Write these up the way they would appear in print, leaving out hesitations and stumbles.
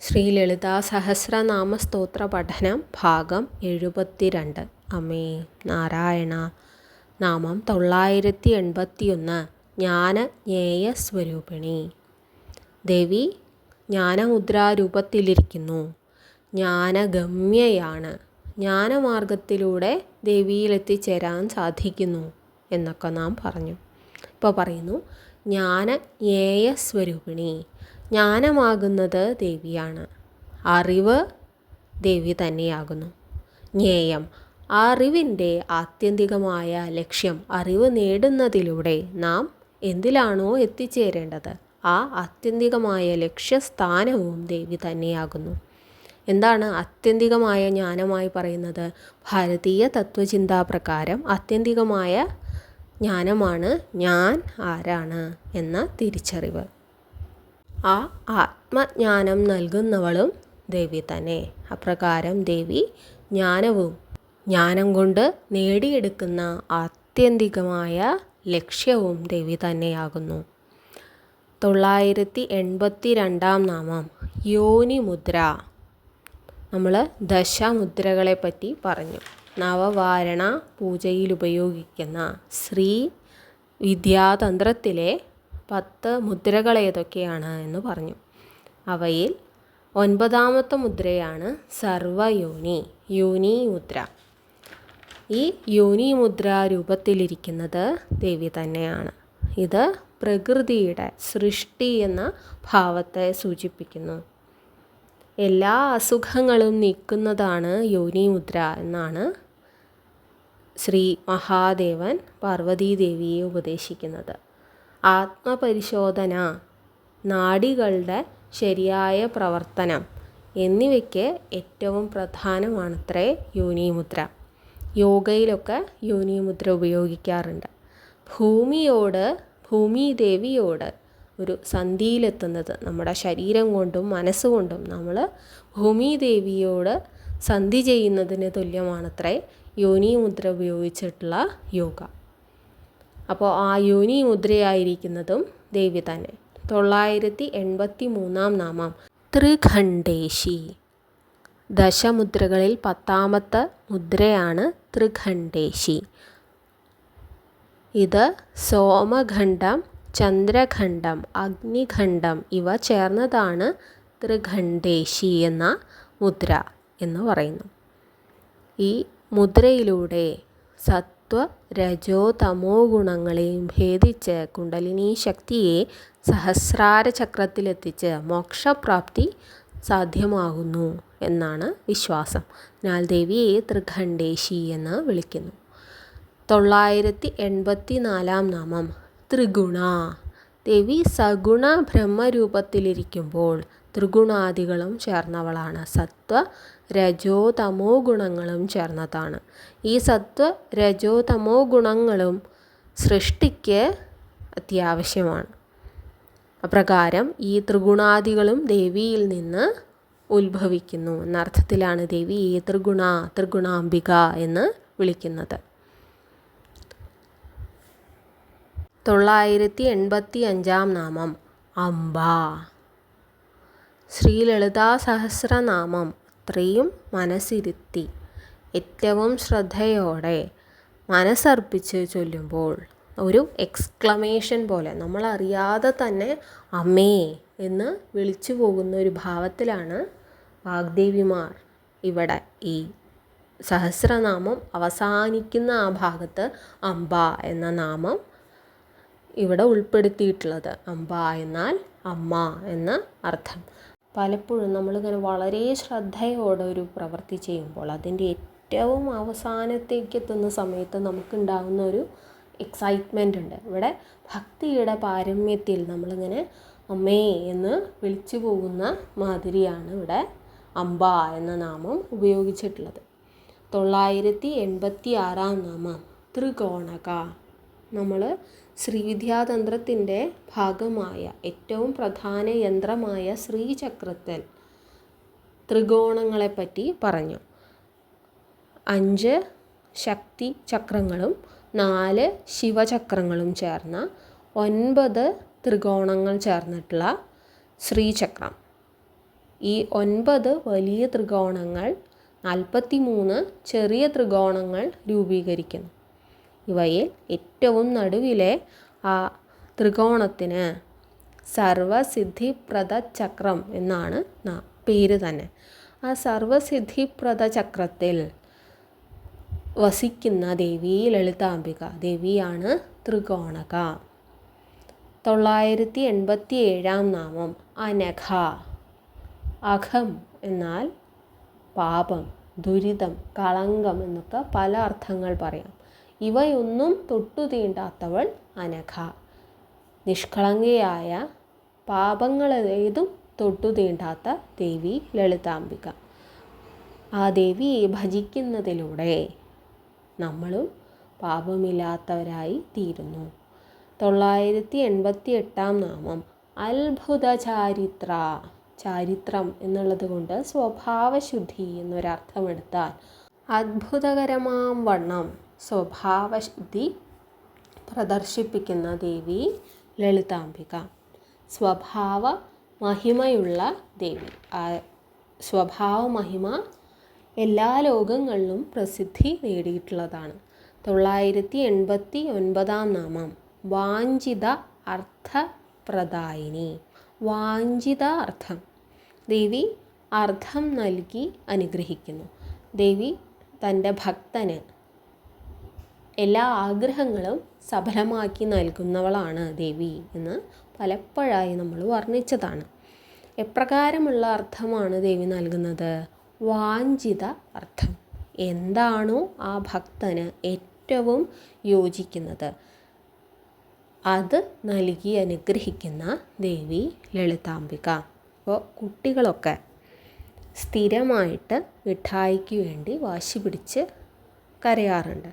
ശ്രീ ലളിതാ സഹസ്രനാമ സ്തോത്ര പഠനം ഭാഗം 72. അമ്മേ നാരായണ. നാമം 981. ജ്ഞാനജ്ഞേയ സ്വരൂപിണി. ദേവി ജ്ഞാനമുദ്രാരൂപത്തിലിരിക്കുന്നു. ജ്ഞാനഗമ്യയാണ്. ജ്ഞാനമാർഗത്തിലൂടെ ദേവിയിലെത്തിച്ചേരാൻ സാധിക്കുന്നു എന്നൊക്കെ നാം പറഞ്ഞു. ഇപ്പോൾ പറയുന്നു ജ്ഞാനജ്ഞേയ സ്വരൂപിണി. ജ്ഞാനമാകുന്നത് ദേവിയാണ്. അറിവ് ദേവി തന്നെയാകുന്നു. ജ്ഞേയം അറിവിൻ്റെ ആത്യന്തികമായ ലക്ഷ്യം. അറിവ് നേടുന്നതിലൂടെ നാം എന്തിലാണോ എത്തിച്ചേരേണ്ടത് ആ ആത്യന്തികമായ ലക്ഷ്യസ്ഥാനവും ദേവി തന്നെയാകുന്നു. എന്താണ് ആത്യന്തികമായ ജ്ഞാനമായി പറയുന്നത്? ഭാരതീയ തത്വചിന്താപ്രകാരം ആത്യന്തികമായ ജ്ഞാനമാണ് ഞാൻ ആരാണ് എന്ന തിരിച്ചറിവ്. ആ ആത്മജ്ഞാനം നൽകുന്നവളും ദേവി തന്നെ. അപ്രകാരം ദേവി ജ്ഞാനം കൊണ്ട് നേടിയെടുക്കുന്ന ആത്യന്തികമായ ലക്ഷ്യവും ദേവി തന്നെയാകുന്നു. 982 നാമം യോനിമുദ്ര. നമ്മൾ ദശമുദ്രകളെ പറ്റി പറഞ്ഞു. നവവാരണ പൂജയിൽ ഉപയോഗിക്കുന്ന ശ്രീ വിദ്യാതന്ത്രത്തിലെ 10 മുദ്രകൾ ഏതൊക്കെയാണ് എന്ന് പറഞ്ഞു. അവയിൽ 9ാമത്തെ മുദ്രയാണ് സർവയോനി, യോനി മുദ്ര. ഈ യോനി മുദ്ര രൂപത്തിലിരിക്കുന്നത് ദേവി തന്നെയാണ്. ഇത് പ്രകൃതിയുടെ സൃഷ്ടി എന്ന ഭാവത്തെ സൂചിപ്പിക്കുന്നു. എല്ലാ അസുഖങ്ങളും നീക്കുന്നതാണ് യോനി മുദ്ര എന്നാണ് ശ്രീ മഹാദേവൻ പാർവതീദേവിയെ ഉപദേശിക്കുന്നത്. ആത്മപരിശോധന, നാഡികളുടെ ശരിയായ പ്രവർത്തനം എന്നിവയ്ക്ക് ഏറ്റവും പ്രധാനമാണത്രേ യോനിമുദ്ര. യോഗയിലൊക്കെ യോനിമുദ്ര ഉപയോഗിക്കാറുണ്ട്. ഭൂമിദേവിയോട് ഒരു സന്ധിയിലെത്തുന്നത്, നമ്മുടെ ശരീരം കൊണ്ടും മനസ്സുകൊണ്ടും നമ്മൾ ഭൂമിദേവിയോട് സന്ധി ചെയ്യുന്നതിന് തുല്യമാണത്രേ യോനിമുദ്ര ഉപയോഗിച്ചിട്ടുള്ള യോഗ. അപ്പോൾ ആ യോനി മുദ്രയായിരിക്കുന്നതും ദേവി തന്നെ. 983 നാമം ത്രിഖണ്ഡേശി. ദശമുദ്രകളിൽ 10ാമത്തെ മുദ്രയാണ് ത്രിഖണ്ഡേശി. ഇത് സോമഖണ്ഡം, ചന്ദ്രഖണ്ഡം, അഗ്നിഖണ്ഡം ഇവ ചേർന്നതാണ് ത്രിഖണ്ഡേശി എന്ന മുദ്ര എന്ന് പറയുന്നു. ഈ മുദ്രയിലൂടെ രജോ തമോ ഗുണങ്ങളെയും ഭേദിച്ച് കുണ്ടലിനി ശക്തിയെ സഹസ്രാര ചക്രത്തിലെത്തിച്ച് മോക്ഷപ്രാപ്തി സാധ്യമാകുന്നു എന്നാണ് വിശ്വാസം. അതിനാൽ ദേവിയെ ത്രിഖണ്ഡേശി എന്ന് വിളിക്കുന്നു. 984 നാമം ത്രിഗുണ. ദേവി സഗുണ ബ്രഹ്മരൂപത്തിലിരിക്കുമ്പോൾ ത്രിഗുണാദികളും ചേർന്നവളാണ്. സത്വ രജോ തമോ ഗുണങ്ങളും ചേർന്നതാണ്. ഈ സത്വ രജോ തമോ ഗുണങ്ങളും സൃഷ്ടിക്ക് അത്യാവശ്യമാണ്. അപ്രകാരം ഈ ത്രിഗുണാദികളും ദേവിയിൽ നിന്ന് ഉത്ഭവിക്കുന്നു എന്നർത്ഥത്തിലാണ് ദേവിയെ ത്രിഗുണാംബിക എന്ന് വിളിക്കുന്നത്. 985 നാമം അംബ. ശ്രീ ലളിതാ സഹസ്രനാമം അത്രയും മനസ്സിരുത്തി ഏറ്റവും ശ്രദ്ധയോടെ മനസ്സർപ്പിച്ച് ചൊല്ലുമ്പോൾ ഒരു എക്സ്ക്ലമേഷൻ പോലെ നമ്മളറിയാതെ തന്നെ അമ്മേ എന്ന് വിളിച്ചു പോകുന്ന ഒരു ഭാവത്തിലാണ് വാഗ്ദേവിമാർ ഇവിടെ ഈ സഹസ്രനാമം അവസാനിക്കുന്ന ആ ഭാഗത്ത് അംബ എന്ന നാമം ഇവിടെ ഉൾപ്പെടുത്തിയിട്ടുള്ളത്. അംബ എന്നാൽ അമ്മ എന്ന് അർത്ഥം. പലപ്പോഴും നമ്മളിങ്ങനെ വളരെ ശ്രദ്ധയോടെ ഒരു പ്രവൃത്തി ചെയ്യുമ്പോൾ അതിൻ്റെ ഏറ്റവും അവസാനത്തേക്ക് എത്തുന്ന സമയത്ത് നമുക്കുണ്ടാകുന്ന ഒരു എക്സൈറ്റ്മെൻ്റ് ഉണ്ട്. ഇവിടെ ഭക്തിയുടെ പാരമ്യത്തിൽ നമ്മളിങ്ങനെ അമ്മേ എന്ന് വിളിച്ചു പോകുന്ന മാതിരിയാണ് ഇവിടെ അംബ എന്ന നാമം ഉപയോഗിച്ചിട്ടുള്ളത്. 986 നാമം ത്രികോണക. നമ്മൾ ശ്രീവിദ്യാതന്ത്രത്തിൻ്റെ ഭാഗമായ ഏറ്റവും പ്രധാന യന്ത്രമായ ശ്രീചക്രത്തിൽ ത്രികോണങ്ങളെപ്പറ്റി പറഞ്ഞു. 5 ശക്തി ചക്രങ്ങളും 4 ശിവചക്രങ്ങളും ചേർന്ന 9 ത്രികോണങ്ങൾ ചേർന്നിട്ടുള്ള ശ്രീചക്രം. ഈ 9 വലിയ ത്രികോണങ്ങൾ 43 ചെറിയ ത്രികോണങ്ങൾ രൂപീകരിക്കുന്നു. ഇവയിൽ ഏറ്റവും നടുവിലെ ആ ത്രികോണത്തിന് സർവസിദ്ധിപ്രദ ചക്രം എന്നാണ് പേര് തന്നെ. ആ സർവസിദ്ധിപ്രദ ചക്രത്തിൽ വസിക്കുന്ന ദേവി ലളിതാംബിക ദേവിയാണ് ത്രികോണക. 987 നാമം അനഘ. അഘം എന്നാൽ പാപം, ദുരിതം, കളങ്കം എന്നൊക്കെ പല അർത്ഥങ്ങൾ പറയാം. ഇവയൊന്നും തൊട്ടു തീണ്ടാത്തവൾ അനഘ. നിഷ്കളങ്കയായ പാപങ്ങളേതും തൊട്ടു തീണ്ടാത്ത ദേവി ലളിതാംബിക. ആ ദേവിയെ ഭജിക്കുന്നതിലൂടെ നമ്മളും പാപമില്ലാത്തവരായി തീരുന്നു. 988 നാമം അത്ഭുത ചാരിത്ര. ചാരിത്രം എന്നുള്ളത് കൊണ്ട് സ്വഭാവശുദ്ധി എന്നൊരർത്ഥമെടുത്താൽ അത്ഭുതകരമാം വണ്ണം സ്വഭാവശുദ്ധി പ്രദർശിപ്പിക്കുന്ന ദേവി ലളിതാംബിക. സ്വഭാവ മഹിമയുള്ള ദേവി. സ്വഭാവ മഹിമ എല്ലാ ലോകങ്ങളിലും പ്രസിദ്ധി നേടിയിട്ടുള്ളതാണ്. 989 നാമം വാഞ്ചിത അർത്ഥപ്രദായിനി. വാഞ്ചിത അർത്ഥം. ദേവി അർത്ഥം നൽകി അനുഗ്രഹിക്കുന്നു. ദേവി തൻ്റെ ഭക്തന് എല്ലാ ആഗ്രഹങ്ങളും സഫലമാക്കി നൽകുന്നവളാണ് ദേവി എന്ന് പലപ്പോഴായി നമ്മൾ വർണ്ണിച്ചതാണ്. എപ്രകാരമുള്ള അർത്ഥമാണ് ദേവി നൽകുന്നത്? വാഞ്ചിത അർത്ഥം. എന്താണോ ആ ഭക്തന് ഏറ്റവും യോജിക്കുന്നത് അത് നൽകി അനുഗ്രഹിക്കുന്ന ദേവി ലളിതാംബിക. അപ്പോൾ കുട്ടികളൊക്കെ സ്ഥിരമായിട്ട് മിഠായിക്ക് വേണ്ടി വാശി പിടിച്ച് കരയാറുണ്ട്.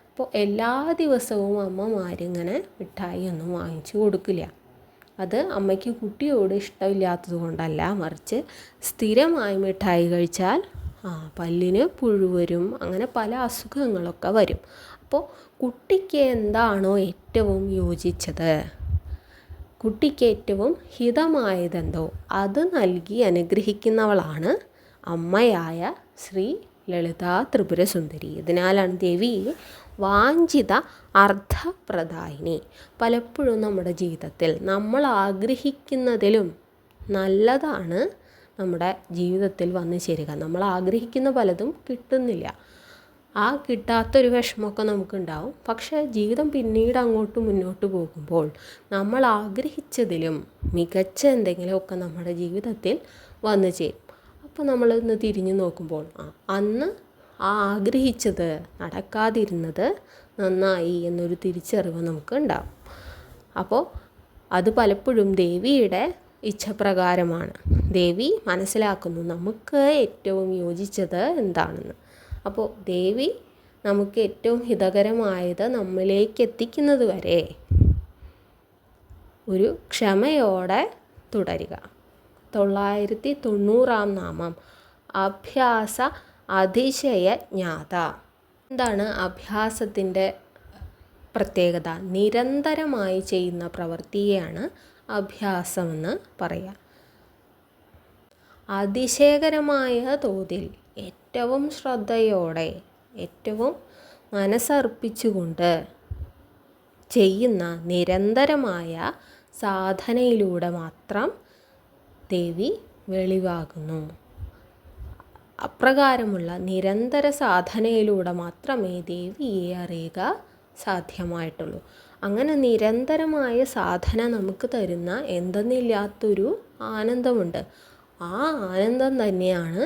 അപ്പോൾ എല്ലാ ദിവസവും അമ്മമാരിങ്ങനെ മിഠായി ഒന്നും വാങ്ങിച്ചു കൊടുക്കില്ല. അത് അമ്മയ്ക്ക് കുട്ടിയോട് ഇഷ്ടമില്ലാത്തത് കൊണ്ടല്ല, മറിച്ച് സ്ഥിരമായി മിഠായി കഴിച്ചാൽ പല്ലിന് പുഴു വരും, അങ്ങനെ പല അസുഖങ്ങളൊക്കെ വരും. അപ്പോൾ കുട്ടിക്ക് എന്താണോ ഏറ്റവും യോജിച്ചത്, കുട്ടിക്ക് ഏറ്റവും ഹിതമായതെന്തോ അത് നൽകി അനുഗ്രഹിക്കുന്നവളാണ് അമ്മയായ ശ്രീ ലളിതാ ത്രിപുരസുന്ദരി. ഇതിനാലാണ് ദേവി വാഞ്ചിത അർത്ഥപ്രദായിനി. പലപ്പോഴും നമ്മുടെ ജീവിതത്തിൽ നമ്മൾ ആഗ്രഹിക്കുന്നതിലും നല്ലതാണ് നമ്മുടെ ജീവിതത്തിൽ വന്നു ചേരുക. നമ്മൾ ആഗ്രഹിക്കുന്ന പലതും കിട്ടുന്നില്ല. ആ കിട്ടാത്തൊരു വിഷമമൊക്കെ നമുക്കുണ്ടാവും. പക്ഷേ ജീവിതം പിന്നീട് അങ്ങോട്ട് മുന്നോട്ട് പോകുമ്പോൾ നമ്മൾ ആഗ്രഹിച്ചതിലും മികച്ച എന്തെങ്കിലുമൊക്കെ നമ്മുടെ ജീവിതത്തിൽ വന്നു ചേരും. അപ്പോൾ നമ്മളൊന്ന് തിരിഞ്ഞു നോക്കുമ്പോൾ അന്ന് ആഗ്രഹിച്ചത് നടക്കാതിരുന്നത് നന്നായി എന്നൊരു തിരിച്ചറിവ് നമുക്ക് ഉണ്ടാവും. അപ്പോൾ അത് പലപ്പോഴും ദേവിയുടെ ഇച്ഛപ്രകാരമാണ്. ദേവി മനസ്സിലാക്കുന്നു നമുക്ക് ഏറ്റവും യോജിച്ചത് എന്താണെന്ന്. അപ്പോൾ ദേവി നമുക്ക് ഏറ്റവും ഹിതകരമായത് നമ്മിലേക്ക് എത്തിക്കുന്നത് വരെ ഒരു ക്ഷമയോടെ തുടരുക. 990 നാമം അഭ്യാസ അതിശയ ജ്ഞാത. എന്താണ് അഭ്യാസത്തിൻ്റെ പ്രത്യേകത? നിരന്തരമായി ചെയ്യുന്ന പ്രവൃത്തിയെയാണ് അഭ്യാസമെന്ന് പറയുക. അതിശയകരമായ തോതിൽ ഏറ്റവും ശ്രദ്ധയോടെ ഏറ്റവും മനസ്സർപ്പിച്ചുകൊണ്ട് ചെയ്യുന്ന നിരന്തരമായ സാധനയിലൂടെ മാത്രം ദേവി വെളിവാകുന്നു. അപ്രകാരമുള്ള നിരന്തര സാധനയിലൂടെ മാത്രമേ ദേവിയെ അറിയുക സാധ്യമായിട്ടുള്ളൂ. അങ്ങനെ നിരന്തരമായ സാധന നമുക്ക് തരുന്ന എന്തെന്നില്ലാത്തൊരു ആനന്ദമുണ്ട്. ആ ആനന്ദം തന്നെയാണ്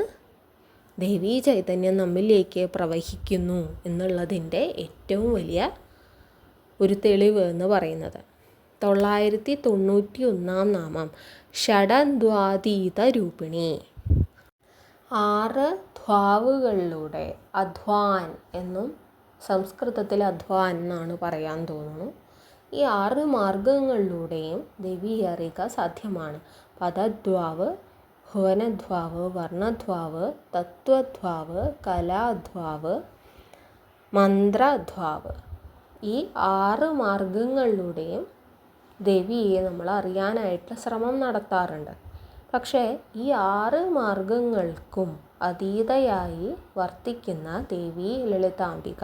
ദേവീ ചൈതന്യം നമ്മിലേക്ക് പ്രവഹിക്കുന്നു എന്നുള്ളതിൻ്റെ ഏറ്റവും വലിയ ഒരു തെളിവ് എന്ന് പറയുന്നത്. 991 നാമം ഷഡദ്വാതീത രൂപിണി. 6 ധ്വാവുകളിലൂടെ അധ്വാൻ എന്നും സംസ്കൃതത്തിൽ അധ്വാൻ എന്നാണ് പറയാൻ തോന്നുന്നു. ഈ 6 മാർഗങ്ങളിലൂടെയും ദേവിയെ അറിയുക സാധ്യമാണ്. പദദ്വാവ്, ഭുവനദ്വാവ്, വർണ്ണദ്വാവ്, തത്വദ്വാവ്, കലാദ്വാവ്, മന്ത്രദ്വാവ്. ഈ 6 മാർഗങ്ങളിലൂടെയും ദേവിയെ നമ്മൾ അറിയാനായിട്ട് ശ്രമം നടത്താറുണ്ട്. പക്ഷേ ഈ 6 മാർഗങ്ങൾക്കും അതീതയായി വർത്തിക്കുന്ന ദേവി ലളിതാംബിക.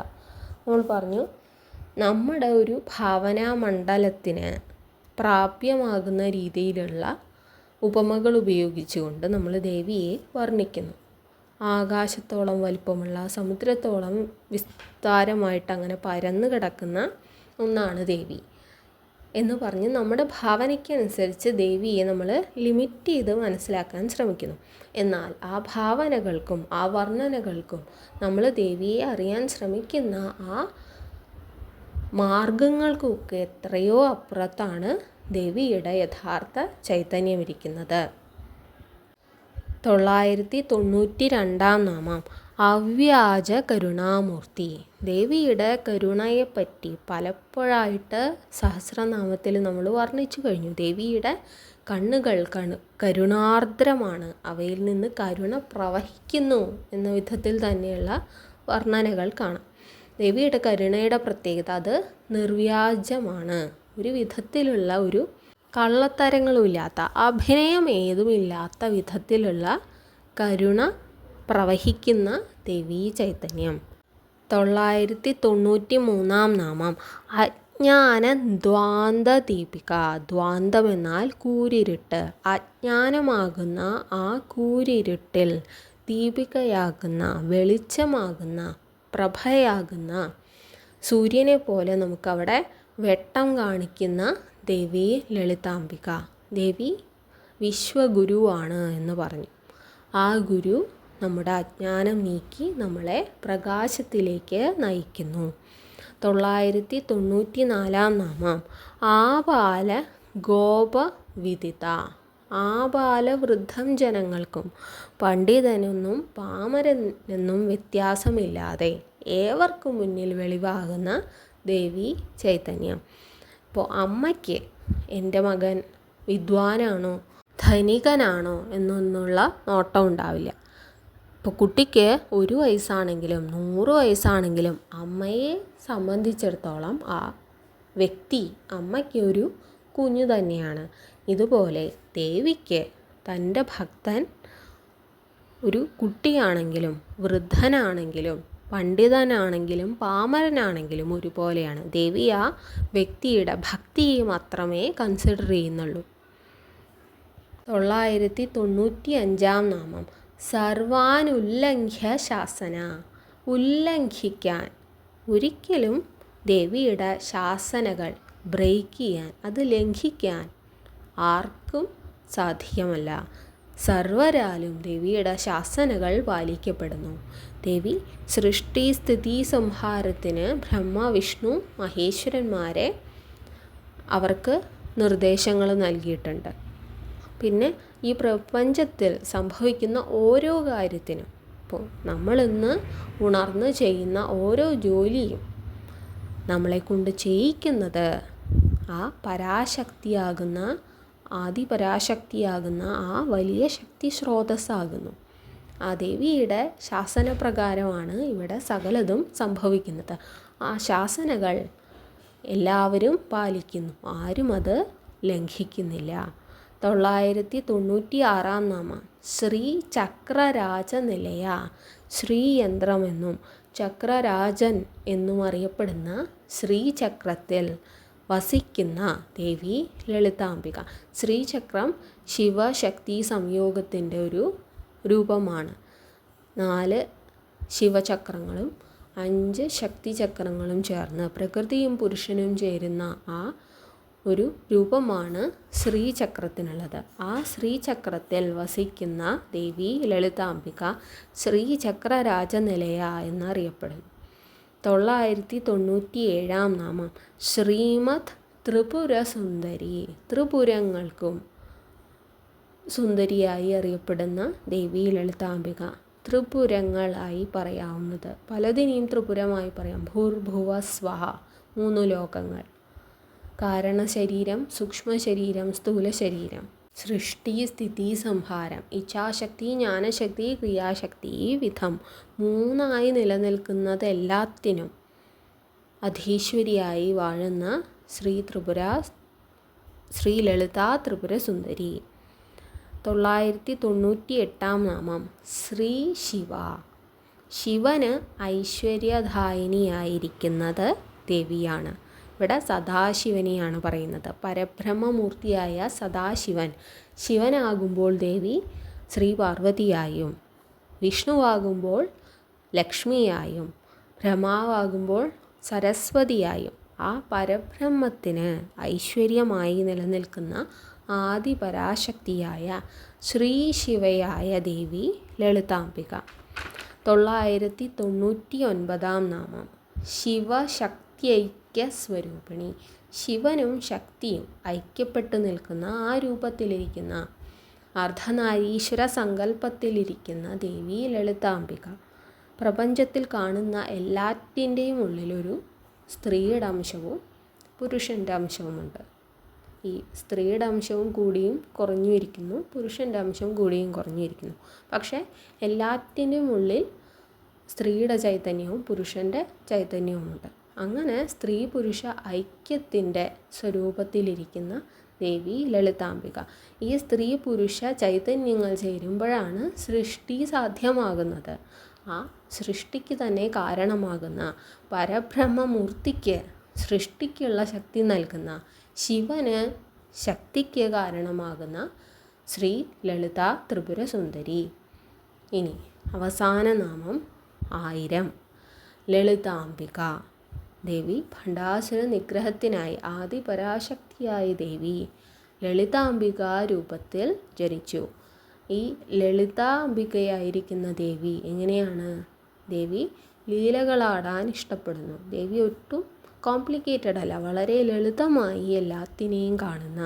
നമ്മൾ പറഞ്ഞു, നമ്മുടെ ഒരു ഭാവനാ മണ്ഡലത്തിന് പ്രാപ്യമാകുന്ന രീതിയിലുള്ള ഉപമകൾ ഉപയോഗിച്ചുകൊണ്ട് നമ്മൾ ദേവിയെ വർണ്ണിക്കുന്നു. ആകാശത്തോളം വലിപ്പമുള്ള, സമുദ്രത്തോളം വിസ്താരമായിട്ട് അങ്ങനെ പരന്നു കിടക്കുന്ന ഒന്നാണ് ദേവി എന്ന് പറഞ്ഞ് നമ്മുടെ ഭാവനയ്ക്കനുസരിച്ച് ദേവിയെ നമ്മൾ ലിമിറ്റ് ചെയ്ത് മനസ്സിലാക്കാൻ ശ്രമിക്കുന്നു. എന്നാൽ ആ ഭാവനകൾക്കും ആ വർണ്ണനകൾക്കും നമ്മൾ ദേവിയെ അറിയാൻ ശ്രമിക്കുന്ന ആ മാർഗങ്ങൾക്കൊക്കെ എത്രയോ അപ്പുറത്താണ് ദേവിയുടെ യഥാർത്ഥ ചൈതന്യമിരിക്കുന്നത്. 992 നാമം അവ്യാജ കരുണാമൂർത്തി. ദേവിയുടെ കരുണയെപ്പറ്റി പലപ്പോഴായിട്ട് സഹസ്രനാമത്തിൽ നമ്മൾ വർണ്ണിച്ചു കഴിഞ്ഞു. ദേവിയുടെ കണ്ണുകൾ കരുണാർദ്രമാണ്, അവയിൽ നിന്ന് കരുണ പ്രവഹിക്കുന്നു എന്ന വിധത്തിൽ തന്നെയുള്ള വർണ്ണനകൾ കാണാം. ദേവിയുടെ കരുണയുടെ പ്രത്യേകത അത് നിർവ്യാജമാണ്. ഒരു വിധത്തിലുള്ള ഒരു കള്ളത്തരങ്ങളുമില്ലാത്ത, അഭിനയം ഏതുമില്ലാത്ത വിധത്തിലുള്ള കരുണ പ്രവഹിക്കുന്ന ദേവീ ചൈതന്യം. 993 നാമം അജ്ഞാന ദ്വാന്ത ദീപിക. ദ്വാന്തമെന്നാൽ കൂരിരുട്ട്. അജ്ഞാനമാകുന്ന ആ കൂരിരുട്ടിൽ ദീപികയാകുന്ന, വെളിച്ചമാകുന്ന, പ്രഭയാകുന്ന സൂര്യനെ പോലെ നമുക്കവിടെ വെട്ടം കാണിക്കുന്ന ദേവി ലളിതാംബിക. ദേവി വിശ്വഗുരുവാണ് എന്ന് പറഞ്ഞു. ആ ഗുരു നമ്മുടെ അജ്ഞാനം നീക്കി നമ്മളെ പ്രകാശത്തിലേക്ക് നയിക്കുന്നു. 994 നാമം ആബാല ഗോപവിദിത. ആബാല വൃദ്ധം ജനങ്ങൾക്കും പണ്ഡിതനെന്നും പാമരനെന്നും വ്യത്യാസമില്ലാതെ ഏവർക്കും മുന്നിൽ വെളിവാകുന്ന ദേവി ചൈതന്യം. ഇപ്പോൾ അമ്മയ്ക്ക് എൻ്റെ മകൻ വിദ്വാനാണോ ധനികനാണോ എന്നൊന്നുള്ള നോട്ടം ഉണ്ടാവില്ല. ഇപ്പോൾ കുട്ടിക്ക് 1 വയസ്സാണെങ്കിലും 100 വയസ്സാണെങ്കിലും അമ്മയെ സംബന്ധിച്ചിടത്തോളം ആ വ്യക്തി അമ്മയ്ക്ക് ഒരു കുഞ്ഞു തന്നെയാണ്. ഇതുപോലെ ദേവിക്ക് തൻ്റെ ഭക്തൻ ഒരു കുട്ടിയാണെങ്കിലും വൃദ്ധനാണെങ്കിലും പണ്ഡിതനാണെങ്കിലും പാമരനാണെങ്കിലും ഒരുപോലെയാണ്. ദേവി ആ വ്യക്തിയുടെ ഭക്തിയെ മാത്രമേ കൺസിഡർ ചെയ്യുന്നുള്ളൂ. 995 നാമം സർവാനുല്ലംഘ്യ ശാസന. ഉല്ലംഘിക്കാൻ, ഒരിക്കലും ദേവിയുടെ ശാസനകൾ ബ്രേക്ക് ചെയ്യാൻ, അത് ലംഘിക്കാൻ ആർക്കും സാധ്യമല്ല. സർവരാലും ദേവിയുടെ ശാസനകൾ പാലിക്കപ്പെടുന്നു. ദേവി സൃഷ്ടി സ്ഥിതി സംഹാരത്തിന് ബ്രഹ്മ വിഷ്ണു മഹേശ്വരന്മാരെ അവർക്ക് നിർദ്ദേശങ്ങൾ നൽകിയിട്ടുണ്ട്. പിന്നെ ഈ പ്രപഞ്ചത്തിൽ സംഭവിക്കുന്ന ഓരോ കാര്യത്തിനും, ഇപ്പോൾ നമ്മളിന്ന് ഉണർന്ന് ചെയ്യുന്ന ഓരോ ജോലിയും നമ്മളെ കൊണ്ട് ചെയ്യിക്കുന്നത് ആ പരാശക്തിയാകുന്ന, ആദിപരാശക്തിയാകുന്ന ആ വലിയ ശക്തി സ്രോതസ്സാകുന്നു. ആ ദേവിയുടെ ശാസനപ്രകാരമാണ് ഇവിടെ സകലതും സംഭവിക്കുന്നത്. ആ ശാസനകൾ എല്ലാവരും പാലിക്കുന്നു, ആരും അത് ലംഘിക്കുന്നില്ല. 996 നാമം ശ്രീ ചക്രരാജനിലയ. ശ്രീയന്ത്രമെന്നും ചക്രരാജൻ എന്നും അറിയപ്പെടുന്ന ശ്രീചക്രത്തിൽ വസിക്കുന്ന ദേവി ലളിതാംബിക. ശ്രീചക്രം ശിവശക്തി സംയോഗത്തിൻ്റെ ഒരു രൂപമാണ്. 4 ശിവചക്രങ്ങളും 5 ശക്തിചക്രങ്ങളും ചേർന്ന് പ്രകൃതിയും പുരുഷനും ചേരുന്ന ആ ഒരു രൂപമാണ് ശ്രീചക്രത്തിനുള്ളത്. ആ ശ്രീചക്രത്തിൽ വസിക്കുന്ന ദേവി ലളിതാംബിക ശ്രീചക്രരാജനിലയ എന്നറിയപ്പെടുന്നു. 997 നാമം ശ്രീമദ് ത്രിപുരസുന്ദരി. ത്രിപുരങ്ങൾക്കും സുന്ദരിയായി അറിയപ്പെടുന്ന ദേവി ലളിതാംബിക. ത്രിപുരങ്ങളായി പറയാവുന്നത് പലതിനെയും ത്രിപുരമായി പറയാം. ഭൂർഭുവ സ്വഹ, 3 ലോകങ്ങൾ. കാരണശരീരം, സൂക്ഷ്മശരീരം, സ്ഥൂലശരീരം. സൃഷ്ടി സ്ഥിതി സംഹാരം, ഇച്ഛാശക്തി, ജ്ഞാനശക്തി, ക്രിയാശക്തി. ഈ വിധം 3ആയി നിലനിൽക്കുന്നത് എല്ലാത്തിനും അധീശ്വരിയായി വാഴുന്ന ശ്രീ ലളിതാ ത്രിപുര സുന്ദരി. 998 നാമം ശ്രീ ശിവ. ശിവന് ഐശ്വര്യദായിനിയായിരിക്കുന്നത് ദേവിയാണ്. ഇവിടെ സദാശിവനെയാണ് പറയുന്നത്. പരബ്രഹ്മമൂർത്തിയായ സദാശിവൻ ശിവനാകുമ്പോൾ ദേവി ശ്രീ പാർവതിയായും, വിഷ്ണുവാകുമ്പോൾ ലക്ഷ്മിയായും, ബ്രഹ്മാവാകുമ്പോൾ സരസ്വതിയായും, ആ പരബ്രഹ്മത്തിന് ഐശ്വര്യമായി നിലനിൽക്കുന്ന ആദിപരാശക്തിയായ ശ്രീ ശിവയായ ദേവി ലളിതാംബിക. 999 നാമം ശിവശക്തിഐക്യ സ്വരൂപിണി. ശിവനും ശക്തിയും ഐക്യപ്പെട്ടു നിൽക്കുന്ന ആ രൂപത്തിലിരിക്കുന്ന അർദ്ധനാരീശ്വര സങ്കല്പത്തിലിരിക്കുന്ന ദേവി ലളിതാംബിക. പ്രപഞ്ചത്തിൽ കാണുന്ന എല്ലാറ്റിൻ്റെയും ഉള്ളിലൊരു സ്ത്രീയുടെ അംശവും പുരുഷൻ്റെ അംശവുമുണ്ട്. ഈ സ്ത്രീയുടെ അംശവും കൂടിയും കുറഞ്ഞു ഇരിക്കുന്നു, പുരുഷൻ്റെ അംശവും കൂടിയും കുറഞ്ഞു ഇരിക്കുന്നു. പക്ഷേ എല്ലാറ്റിൻ്റെയും ഉള്ളിൽ സ്ത്രീയുടെ ചൈതന്യവും പുരുഷൻ്റെ ചൈതന്യവുമുണ്ട്. അങ്ങനെ സ്ത്രീ പുരുഷ ഐക്യത്തിൻ്റെ സ്വരൂപത്തിലിരിക്കുന്ന ദേവി ലളിതാംബിക. ഈ സ്ത്രീ പുരുഷ ചൈതന്യങ്ങൾ ചേരുമ്പോഴാണ് സൃഷ്ടി സാധ്യമാകുന്നത്. ആ സൃഷ്ടിക്ക് തന്നെ കാരണമാകുന്ന പരബ്രഹ്മമൂർത്തിക്ക് സൃഷ്ടിക്കുള്ള ശക്തി നൽകുന്ന ശിവന് ശക്തിക്ക് കാരണമാകുന്ന ശ്രീ ലളിത ത്രിപുര സുന്ദരി. ഇനി അവസാന നാമം 1000 ലളിതാംബിക. ദേവി ഭണ്ഡാസുര നിഗ്രഹത്തിനായി ആദിപരാശക്തിയായ ദേവി ലളിതാംബിക രൂപത്തിൽ ജനിച്ചു. ഈ ലളിതാംബികയായിരിക്കുന്ന ദേവി എങ്ങനെയാണ്? ദേവി ലീലകളാടാൻ ഇഷ്ടപ്പെടുന്നു. ദേവി ഒട്ടും കോംപ്ലിക്കേറ്റഡ് അല്ല, വളരെ ലളിതമായി എല്ലാത്തിനെയും കാണുന്ന,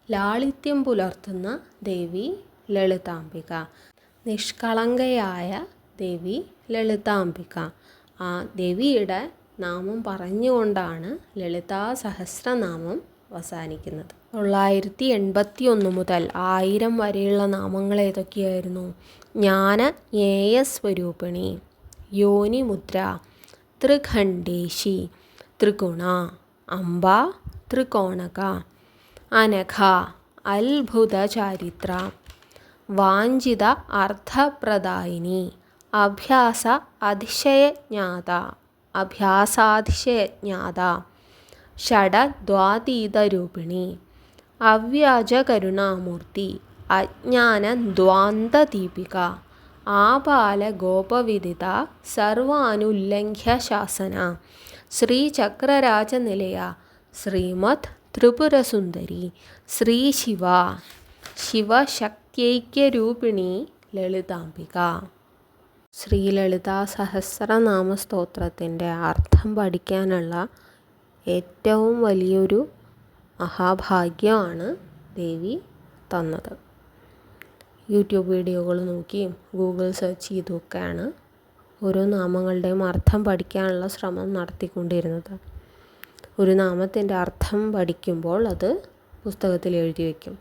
ലാളിത്യം പുലർത്തുന്ന ദേവി ലളിതാംബിക. നിഷ്കളങ്കയായ ദേവി ലളിതാംബിക. ആ ദേവിയുടെ നാമം പറഞ്ഞുകൊണ്ടാണ് ലളിതാ സഹസ്രനാമം അവസാനിക്കുന്നത്. 981 മുതൽ 1000 വരെയുള്ള നാമങ്ങൾ ഏതൊക്കെയായിരുന്നു? ജ്ഞാന ജ്ഞേയ സ്വരൂപിണി, യോനിമുദ്ര, ത്രിഖണ്ഡേശി, ത്രിഗുണ, അംബ, ത്രികോണക, അനഘ, അത്ഭുത ചാരിത്ര, വാഞ്ചിത അർത്ഥപ്രദായിനി, അഭ്യാസ അതിശയജ്ഞാത, അഭ്യാസാതിശയജ്ഞാത, ഷഡദ്വാതീതരൂപിണി, അവ്യാജ കരുണാമൂർത്തി, അജ്ഞാന ദ്വാന്തദീപിക, ആപാല ഗോപവിദിത, സർവാനുല്ലംഘ്യ ശാസന, ശ്രീചക്രരാജനിലയ, ശ്രീമദ് ത്രിപുരസുന്ദരി, ശ്രീ ശിവ, ശിവശക്ത്യൈക്യരൂപിണി ലളിതാംബിക. ശ്രീ ലളിതാ സഹസ്രനാമ സ്തോത്രത്തിൻ്റെ അർത്ഥം പഠിക്കാനുള്ള ഏറ്റവും വലിയൊരു മഹാഭാഗ്യമാണ് ദേവി തന്നത്. യൂട്യൂബ് വീഡിയോകൾ നോക്കിയും ഗൂഗിൾ സെർച്ച് ചെയ്തൊക്കെയാണ് ഓരോ നാമങ്ങളുടെയും അർത്ഥം പഠിക്കാനുള്ള ശ്രമം നടത്തിക്കൊണ്ടിരുന്നത്. ഒരു നാമത്തിൻ്റെ അർത്ഥം പഠിക്കുമ്പോൾ അത് പുസ്തകത്തിൽ എഴുതി വയ്ക്കും.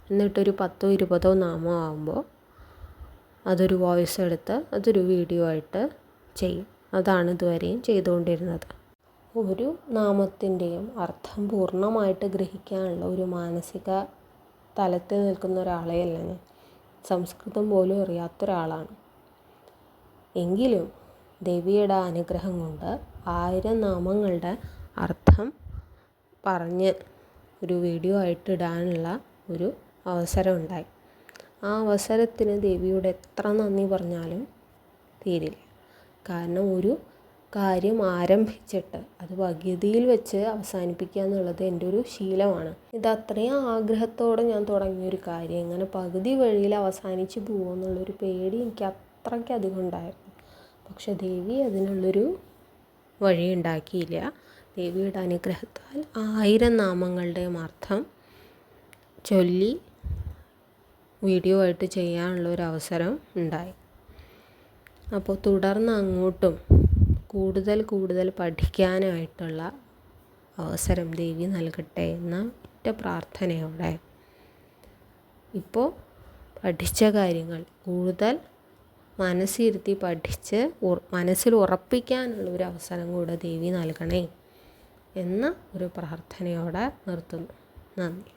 എന്നിട്ടൊരു 10-20 നാമം ആകുമ്പോൾ അതൊരു വോയിസ് എടുത്ത് അതൊരു വീഡിയോ ആയിട്ട് ചെയ്യും. അതാണ് ഇതുവരെയും ചെയ്തുകൊണ്ടിരുന്നത്. ഒരു നാമത്തിൻ്റെയും അർത്ഥം പൂർണ്ണമായിട്ട് ഗ്രഹിക്കാനുള്ള ഒരു മാനസിക തലത്തിൽ നിൽക്കുന്ന ഒരാളെയല്ല ഞാൻ. സംസ്കൃതം പോലും അറിയാത്തൊരാളാണ്. എങ്കിലും ദേവിയുടെ അനുഗ്രഹം കൊണ്ട് 1000 നാമങ്ങളുടെ അർത്ഥം പറഞ്ഞ് ഒരു വീഡിയോ ആയിട്ട് ഇടാനുള്ള ഒരു അവസരം ഉണ്ടായി. ആ അവസരത്തിന് ദേവിയോട് എത്ര നന്ദി പറഞ്ഞാലും തീരില്ല. കാരണം ഒരു കാര്യം ആരംഭിച്ചിട്ട് അത് പകുതിയിൽ വെച്ച് അവസാനിപ്പിക്കുക എന്നുള്ളത് എൻ്റെ ഒരു ശീലമാണ്. ഇത് അത്രയും ആഗ്രഹത്തോടെ ഞാൻ തുടങ്ങിയൊരു കാര്യം ഇങ്ങനെ പകുതി വഴിയിൽ അവസാനിച്ച് പോകുമെന്നുള്ളൊരു പേടി എനിക്ക് അത്രയ്ക്കധികം ഉണ്ടായിരുന്നു. പക്ഷെ ദേവി അതിനുള്ളൊരു വഴി ഉണ്ടാക്കിയില്ല. ദേവിയുടെ അനുഗ്രഹത്താൽ 1000 നാമങ്ങളുടെയും അർത്ഥം ചൊല്ലി വീഡിയോ ആയിട്ട് ചെയ്യാനുള്ളൊരു അവസരം ഉണ്ടായി. അപ്പോൾ തുടർന്ന് അങ്ങോട്ടും കൂടുതൽ പഠിക്കാനായിട്ടുള്ള അവസരം ദേവി നൽകട്ടെ എന്ന ഒറ്റ പ്രാർത്ഥനയോടെ ഇപ്പോൾ പഠിച്ച കാര്യങ്ങൾ കൂടുതൽ മനസ്സിരുത്തി പഠിച്ച് മനസ്സിൽ ഉറപ്പിക്കാനുള്ളൊരു അവസരം കൂടെ ദേവി നൽകണേ എന്ന ഒരു പ്രാർത്ഥനയോടെ നിർത്തുന്നു. നന്ദി.